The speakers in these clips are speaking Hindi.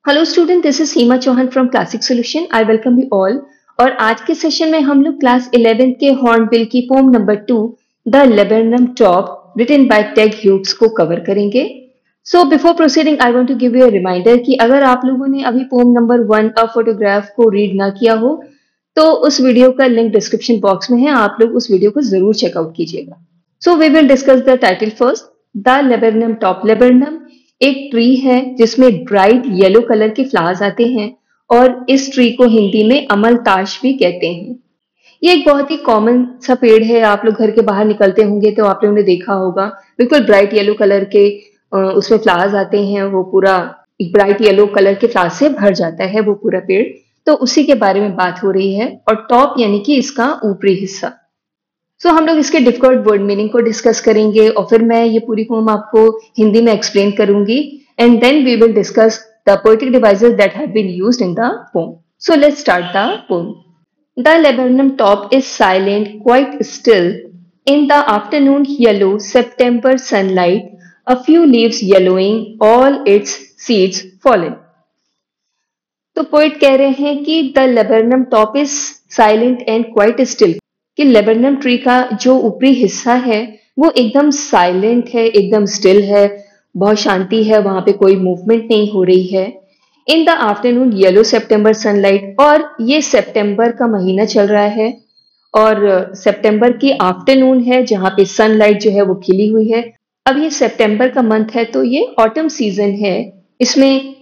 Hello student, this is Seema Chauhan from classic solution. I welcome you all. और आज के सेशन में हम लोग क्लास 11 के हॉर्नबिल की poem number 2 the laburnum top written by Ted Hughes को कवर करेंगे। So before proceeding I want to give you a reminder कि अगर आप लोगों ने अभी पोम नंबर 1 अ फोटोग्राफ को रीड ना किया हो तो उस वीडियो का लिंक डिस्क्रिप्शन बॉक्स में है, आप लोग उस वीडियो को जरूर चेकआउट कीजिएगा। So we will discuss the title first. The laburnum top. Laburnum एक ट्री है जिसमें ब्राइट येलो कलर के फ्लावर्स आते हैं और इस ट्री को हिंदी में अमलताश भी कहते हैं। ये एक बहुत ही कॉमन सा पेड़ है। आप लोग घर के बाहर निकलते होंगे तो आप लोगों ने देखा होगा, बिल्कुल ब्राइट येलो कलर के उसमें फ्लावर्स आते हैं। वो पूरा एक ब्राइट येलो कलर के फ्लावर से भर जाता है वो पूरा पेड़। तो उसी के बारे में बात हो रही है। और टॉप यानी कि इसका ऊपरी हिस्सा। हम लोग इसके डिफिकल्ट वर्ड मीनिंग को डिस्कस करेंगे और फिर मैं ये पूरी पोम आपको हिंदी में एक्सप्लेन करूंगी and then we will discuss the poetic devices that have been used in the poem. So let's start the poem. The laburnum top is silent, quite still. In the afternoon yellow September sunlight, a few leaves yellowing, all its seeds fallen. तो पोइट कह रहे हैं कि the laburnum top is silent and quite still, कि लेबरनम ट्री का जो ऊपरी हिस्सा है वो एकदम साइलेंट है, एकदम स्टिल है, बहुत शांति है, वहां पे कोई मूवमेंट नहीं हो रही है। In the afternoon yellow September sunlight, और ये सितंबर का महीना चल रहा है और सितंबर की आफ्टरनून है जहाँ पे सनलाइट जो है वो खिली हुई है। अब ये सितंबर का मंथ है तो ये ऑटम सीजन है। इसमें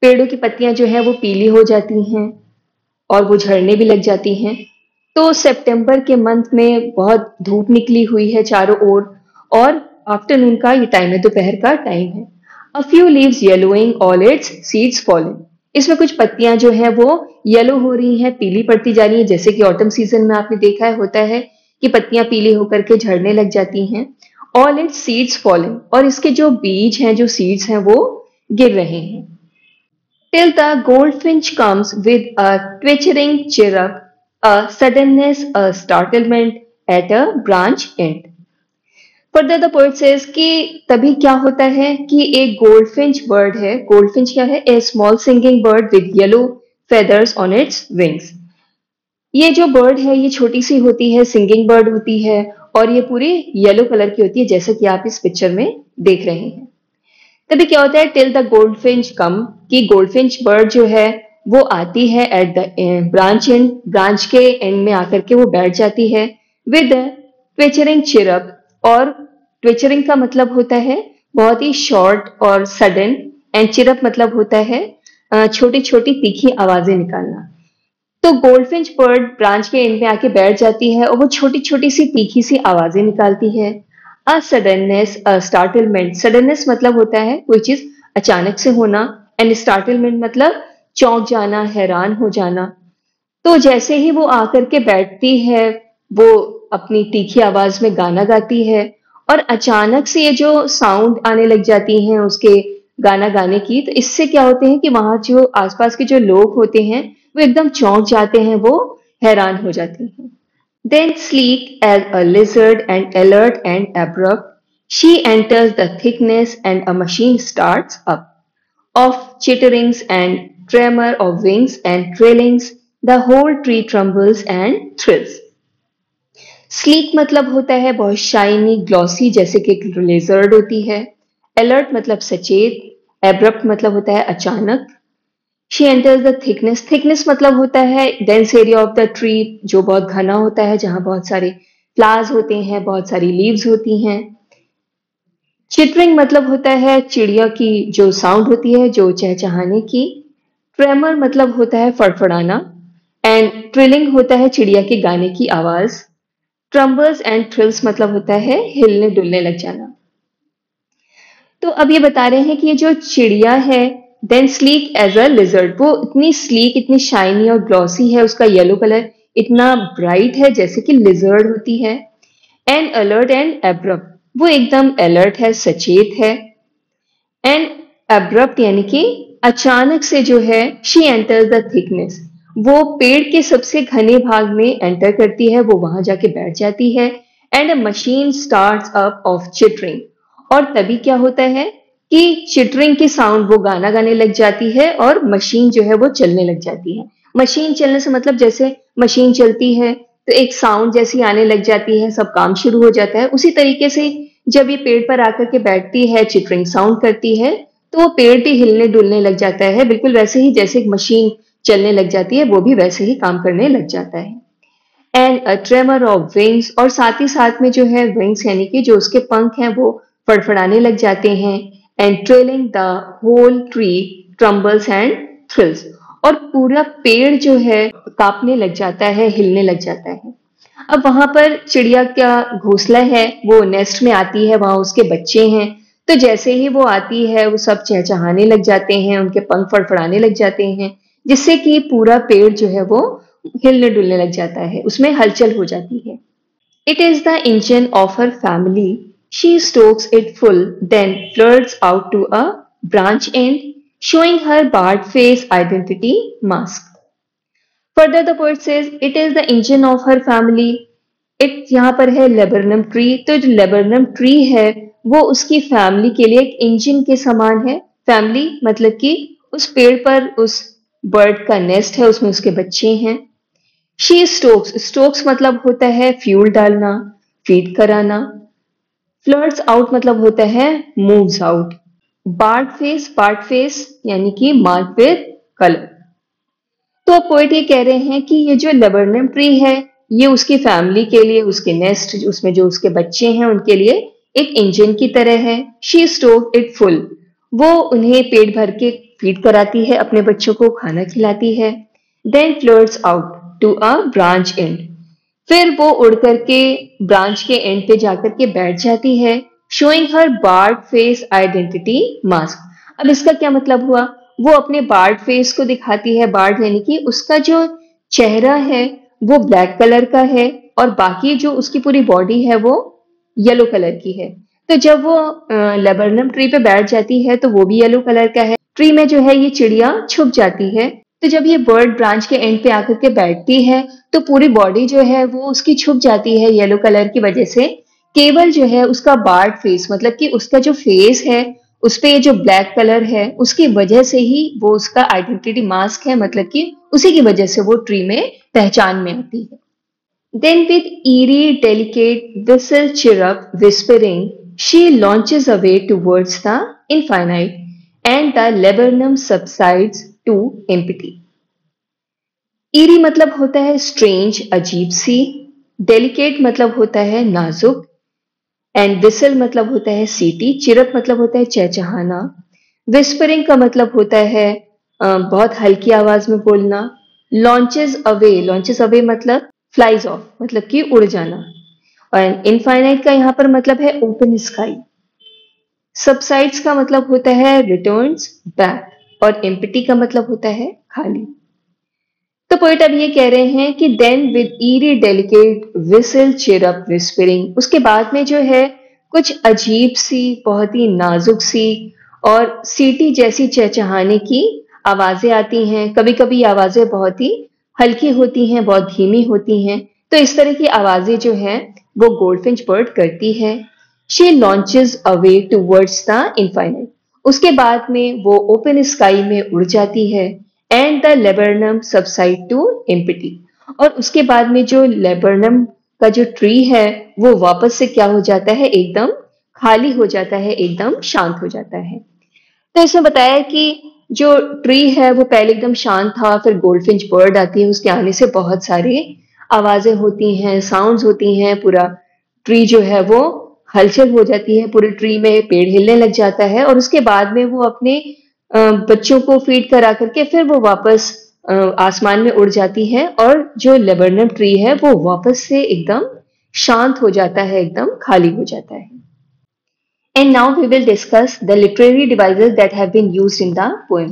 पेड़ों की पत्तियां जो है वो पीली हो जाती हैं और वो झड़ने भी लग जाती हैं। तो सितंबर के मंथ में बहुत धूप निकली हुई है चारों ओर और आफ्टरनून का ये टाइम है, दोपहर का टाइम है। A few leaves yellowing, all it's seeds falling. इसमें कुछ पत्तियां जो है वो येलो हो रही हैं, पीली पड़ती जा रही है, जैसे कि ऑटम सीजन में आपने देखा है होता है कि पत्तियां पीली होकर के झड़ने लग जाती हैं। ऑल इट्स सीड्स फॉलिंग, और इसके जो बीज हैं, जो सीड्स हैं, वो गिर रहे हैं। Till the goldfinch comes with a twittering chirrup, a suddenness, a startlement at a branch end. Further the poet says कि तभी क्या होता है कि एक गोल्डफिंच बर्ड है। गोल्डफिंच क्या है? A small singing bird with yellow feathers on its wings. ये जो बर्ड है ये छोटी सी होती है, सिंगिंग बर्ड होती है और ये पूरी येलो कलर की होती है, जैसे कि आप इस पिक्चर में देख रहे हैं। तभी क्या होता है? टिल द गोल्डफिंच कम, कि गोल्डफिंच बर्ड जो है वो आती है at the branch and, branch के एंड में आकर के वो बैठ जाती है विद ट्विचरिंग चिरअप। और ट्विचरिंग का मतलब होता है बहुत ही शॉर्ट और सडन, एंड चिरअप मतलब होता है छोटी छोटी तीखी आवाजें निकालना। तो गोल्डफिंच बर्ड ब्रांच के एंड में आके बैठ जाती है और वो छोटी छोटी सी तीखी सी आवाजें निकालती है। अ सडननेस, अ स्टार्टलमेंट। सडननेस मतलब होता है कोई चीज अचानक से होना, एंड स्टार्टलमेंट मतलब चौंक जाना, हैरान हो जाना। तो जैसे ही वो आकर के बैठती है वो अपनी तीखी आवाज में गाना गाती है और अचानक से ये जो साउंड आने लग जाती हैं उसके गाना गाने की, तो इससे क्या होते हैं कि वहां जो आसपास के जो लोग होते हैं वो एकदम चौंक जाते हैं, वो हैरान हो जाते हैं। Then sleek as a lizard and alert and abrupt, she enters the thickness and a machine starts up. Of chitterings and tremor of wings and trailings, the whole tree trembles and thrills. Sleek मतलब होता है बहुत शाइनी, ग्लॉसी, जैसे कि एक लेजर्ड होती है। अलर्ट मतलब सचेत। एब्रप्ट मतलब होता है अचानक। She enters the thickness, thickness मतलब होता है dense area of the tree, जो बहुत घना होता है, जहां बहुत सारे फ्लावर्स होते हैं, बहुत सारी लीव्स होती हैं। चिटरिंग मतलब होता है चिड़िया की जो साउंड होती है, जो चहचहाने की। ट्रेमर मतलब होता है फड़फड़ाना, एंड ट्रिलिंग होता है चिड़िया के गाने की आवाज। ट्रम्बल्स एंड थ्रिल्स मतलब होता है हिलने डुलने लग जाना। तो अब ये बता रहे हैं कि ये जो चिड़िया है, then sleek as a lizard, वो इतनी स्लीक, इतनी शाइनी और ग्लॉसी है, उसका येलो कलर इतना ब्राइट है जैसे कि लिजर्ड होती है। एंड अलर्ट एंड एब्रप्ट, वो एकदम अलर्ट है, सचेत है। एंड एब्रप्ट यानी कि अचानक से जो है, शी एंटर्स द थिकनेस, वो पेड़ के सबसे घने भाग में एंटर करती है, वो वहां जाके बैठ जाती है। And a machine starts up of chittering, और तभी क्या होता है? कि चिटरिंग की साउंड वो गाना गाने लग जाती है और मशीन जो है वो चलने लग जाती है। मशीन चलने से मतलब जैसे मशीन चलती है तो एक साउंड जैसी आने लग जाती है, सब काम शुरू हो जाता है। उसी तरीके से जब ये पेड़ पर आकर के बैठती है, चिटरिंग साउंड करती है, तो वो पेड़ भी हिलने डुलने लग जाता है, बिल्कुल वैसे ही जैसे एक मशीन चलने लग जाती है, वो भी वैसे ही काम करने लग जाता है। And a tremor of wings, और साथ ही साथ में जो है विंग्स यानी कि जो उसके पंख हैं वो फड़फड़ाने लग जाते हैं। And trailing the whole tree trembles and thrills, और पूरा पेड़ जो है कांपने लग जाता है, हिलने लग जाता है। अब वहां पर चिड़िया का घोंसला है, वो नेस्ट में आती है, वहां उसके बच्चे हैं। तो जैसे ही वो आती है वो सब चहचहाने लग जाते हैं, उनके पंख फड़फड़ाने लग जाते हैं, जिससे कि पूरा पेड़ जो है वो हिलने डुलने लग जाता है, उसमें हलचल हो जाती है। It is the engine of her family, she stokes it full, then flirts out to a branch end, showing her barred face identity mask. Further, the poet says, it is the engine of her family. It यहाँ पर है लेबरनम ट्री, तो जो लेबरनम ट्री है वो उसकी फैमिली के लिए एक इंजन के समान है। फैमिली मतलब कि उस पेड़ पर उस बर्ड का नेस्ट है, उसमें उसके बच्चे हैं। शी स्टोक्स, स्टोक्स मतलब होता है फ्यूल डालना, फीड कराना। फ्लर्ट्स आउट मतलब होता है मूव्स आउट। बार्ड फेस यानी कि मार्क विद कलर। तो पोएट ये कह रहे हैं कि ये जो लेबरनम ट्री है ये उसकी फैमिली के लिए, उसके नेस्ट उसमें जो उसके बच्चे हैं उनके लिए एक इंजन की तरह है। शी स्टोव इट फुल, वो उन्हें पेट भर के फीड कराती है, अपने बच्चों को खाना खिलाती है। Then floats out to a branch and, फिर वो उड़ करके ब्रांच के एंड पे जाकर के बैठ जाती है। Showing her bird face identity mask, अब इसका क्या मतलब हुआ? वो अपने बार्ड फेस को दिखाती है। बार्ड यानी कि उसका जो चेहरा है वो ब्लैक कलर का है और बाकी जो उसकी पूरी बॉडी है वो येलो कलर की है। तो जब वो लेबरनम ट्री पे बैठ जाती है तो वो भी येलो कलर का है। ट्री में जो है ये चिड़िया छुप जाती है। तो जब ये बर्ड ब्रांच के एंड पे आकर के बैठती है तो पूरी बॉडी जो है वो उसकी छुप जाती है येलो कलर की वजह से। केवल जो है उसका बार्ड फेस मतलब कि उसका जो फेस है उस पे जो ब्लैक कलर है उसकी वजह से ही वो उसका आइडेंटिटी मास्क है, मतलब कि उसी की वजह से वो ट्री में पहचान में आती है। Then with eerie, delicate whistle chirrup whispering, she launches away towards the infinite, and the laburnum subsides to empty. Eerie मतलब होता है स्ट्रेंज, अजीब सी। डेलिकेट मतलब होता है नाजुक। एंड विसल मतलब होता है सीटी। चिरप मतलब होता है चहचहाना। विस्परिंग का मतलब होता है बहुत हल्की आवाज में बोलना। लॉन्चेस अवे मतलब फ्लाइज ऑफ, मतलब कि उड़ जाना। और इनफाइनाइट का यहाँ पर मतलब है ओपन स्काई। सबसाइड्स का मतलब होता है रिटर्न्स बैक, और एम्प्टी का मतलब होता है खाली। तो पोएट अब ये कह रहे हैं कि then with eerie delicate whistle chirrup whispering, उसके बाद में जो है कुछ अजीब सी, बहुत ही नाजुक सी और सीटी जैसी चहचहाने की आवाजें आती हैं। कभी कभी आवाजें बहुत ही हल्की होती हैं, बहुत धीमी होती हैं। तो इस तरह की आवाजें जो है वो गोल्डफिंच बर्ड करती है। She launches away towards the infinite, उसके बाद में वो ओपन स्काई में उड़ जाती है। And the laburnum subsides to empty, और उसके बाद में जो लेबरनम का जो ट्री है वो वापस से क्या हो जाता है, एकदम खाली हो जाता है, एकदम शांत हो जाता है। तो इसमें बताया कि जो ट्री है वो पहले एकदम शांत था, फिर गोल्डफिंच बर्ड आती है, उसके आने से बहुत सारी आवाजें होती हैं, साउंड्स होती हैं, पूरा ट्री जो है वो हलचल हो जाती है, पूरे ट्री में पेड़ हिलने लग जाता है। और उसके बाद में वो अपने बच्चों को फीड करा करके फिर वो वापस आसमान में उड़ जाती है और जो लेबरनम ट्री है वो वापस से एकदम शांत हो जाता है, एकदम खाली हो जाता है। And now we will discuss the literary devices that have been used in the poem.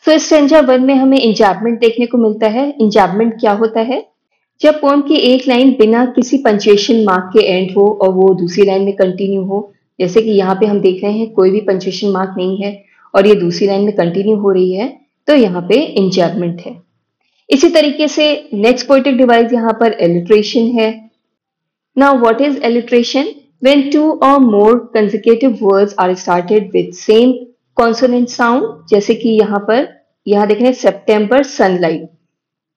So stanza 1 में हमें इंजैपमेंट देखने को मिलता है। इंजैपमेंट क्या होता है? जब पोम की एक लाइन बिना किसी पंचुएशन मार्क के एंड हो और वो दूसरी लाइन में कंटिन्यू हो, जैसे कि यहाँ पे हम देख रहे हैं कोई भी पंचुएशन मार्क नहीं है और ये दूसरी लाइन में कंटिन्यू हो रही है, तो यहाँ पे इंजैपमेंट है। इसी तरीके से नेक्स्ट पोएटिक डिवाइस यहाँ पर एलिट्रेशन है। Now what is alliteration? When two or more consecutive words are started with same consonant sound, जैसे कि यहाँ देख रहे हैं सितंबर सनलाइट,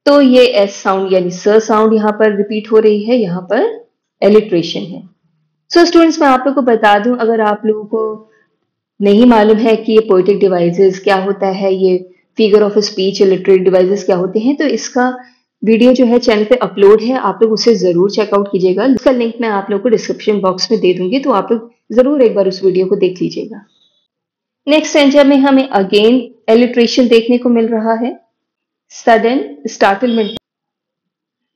तो ये एस साउंड यानी स साउंड यहाँ पर रिपीट हो रही है, यहाँ पर एलिट्रेशन है। सो स्टूडेंट्स, मैं आप लोगों को बता दूं, अगर आप लोगों को नहीं मालूम है कि ये पोएटिक डिवाइसेस क्या होता है, ये figure of speech literary devices क्या होते हैं, तो इसका वीडियो जो है चैनल पे अपलोड है, आप लोग उसे जरूर चेकआउट कीजिएगा। इसका लिंक मैं आप लोग को डिस्क्रिप्शन बॉक्स में दे दूंगी, तो आप लोग जरूर एक बार उस वीडियो को देख लीजिएगा। नेक्स्ट सेंटेंस में हमें अगेन एलिट्रेशन देखने को मिल रहा है। सडन स्टार्टलमेंट,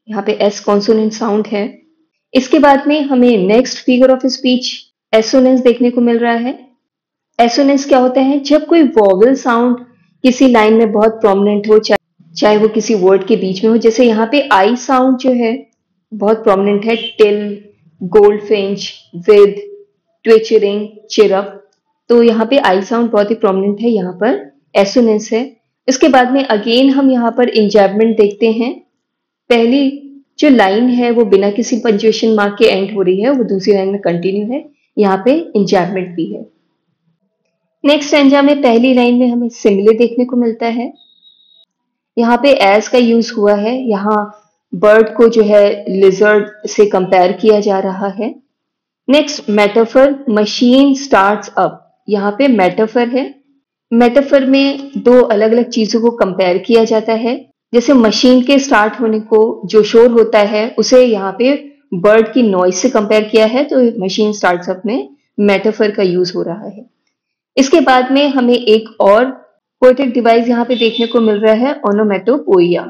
यहाँ पे एस कॉन्सोनेंट साउंड है। इसके बाद में हमें next figure of speech assonance देखने को मिल रहा है। एसोनेंस क्या होता है? जब कोई वॉवल साउंड किसी लाइन में बहुत प्रोमिनेंट हो, चाहे वो किसी वर्ड के बीच में हो, जैसे यहाँ पे आई साउंड जो है बहुत प्रोमिनेंट है, टिल, गोल्डफिंच, विद, ट्विचरिंग, चिरअप, तो यहाँ पे आई साउंड बहुत ही प्रोमिनेंट है, यहाँ पर एसोनेंस है। इसके बाद में अगेन हम यहाँ पर इंजैबमेंट देखते हैं। पहली जो लाइन है वो बिना किसी पंक्चुएशन मार्क के एंड हो रही है, वो दूसरी लाइन में कंटिन्यू है, यहाँ पे इंजैबमेंट भी है। नेक्स्ट स्टैंजा में पहली लाइन में हमें सिमिलर देखने को मिलता है, यहाँ पे एज का यूज हुआ है, यहाँ बर्ड को जो है लिजर्ड से कंपेयर किया जा रहा है। Next metaphor, machine starts up, यहाँ पे मेटाफर है। मेटाफर में दो अलग अलग चीजों को कंपेयर किया जाता है, जैसे मशीन के स्टार्ट होने को जो शोर होता है उसे यहाँ पे बर्ड की नॉइज से कंपेयर किया है, तो मशीन स्टार्ट्स अप में मेटाफर का यूज हो रहा है। इसके बाद में हमें एक और पोएटिक डिवाइस यहाँ पे देखने को मिल रहा है, ओनोमेटोपोइया।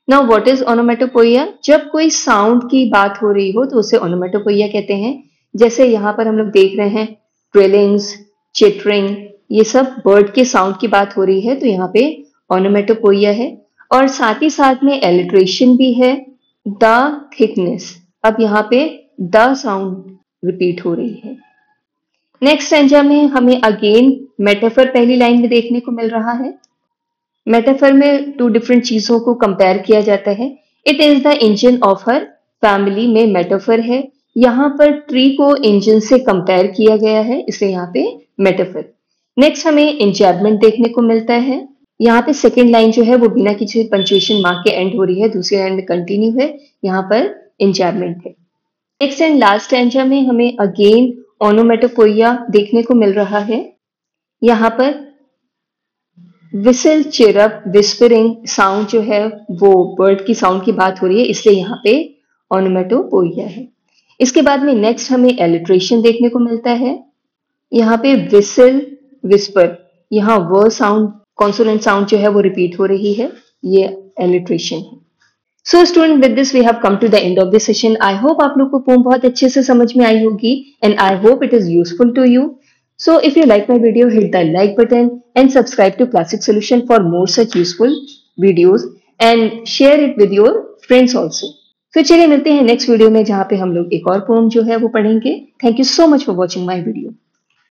Now what is ओनोमेटोपोइया? जब कोई साउंड की बात हो रही हो तो उसे ओनोमेटोपोइया कहते हैं। जैसे यहाँ पर हम लोग देख रहे हैं ट्रिलिंग्स, चिटरिंग, ये सब बर्ड के साउंड की बात हो रही है, तो यहाँ पे ओनोमेटोपोइया है। और साथ ही साथ में एलिट्रेशन भी है, द थिकनेस, अब यहाँ पे द साउंड रिपीट हो रही है। नेक्स्ट स्टैंजा में हमें अगेन मेटाफर पहली लाइन में देखने को मिल रहा है। मेटाफर में टू डिफरेंट चीजों को कंपेयर किया जाता है। It is the engine of her family में मेटाफर है, यहाँ पर ट्री को इंजन से कंपेयर किया गया है, इसलिए यहाँ पे मेटाफर। नेक्स्ट हमें इंजैबमेंट देखने को मिलता है, यहाँ पे सेकेंड लाइन जो है वो बिना किसी पंक्चुएशन मार्क के एंड हो रही है, दूसरी लाइन में कंटिन्यू है, यहाँ पर इंजैबमेंट है। नेक्स्ट एंड लास्ट स्टैंजा में हमें अगेन ओनोमेटोपोइया देखने को मिल रहा है। यहाँ पर विसल, चिरअप, विस्परिंग साउंड जो है वो बर्ड की साउंड की बात हो रही है, इसलिए यहाँ पे ओनोमेटोपोइया है। इसके बाद में नेक्स्ट हमें एलिट्रेशन देखने को मिलता है। यहाँ पे विसल, विस्पर, यहाँ व साउंड, कॉन्सोनेंट साउंड जो है वो रिपीट हो रही है, ये एलिट्रेशन है। So student, with this we have come to the end of this session. I hope आप लोग को पोम बहुत अच्छे से समझ में आई होगी, and I hope it is useful to you. So if you like my video, hit the like button and subscribe to Classic Solution for more such useful videos and share it with your friends also. तो चलिए मिलते हैं नेक्स्ट वीडियो में, जहाँ पे हम लोग एक और पोम जो है वो पढ़ेंगे। Thank you so much for watching my video.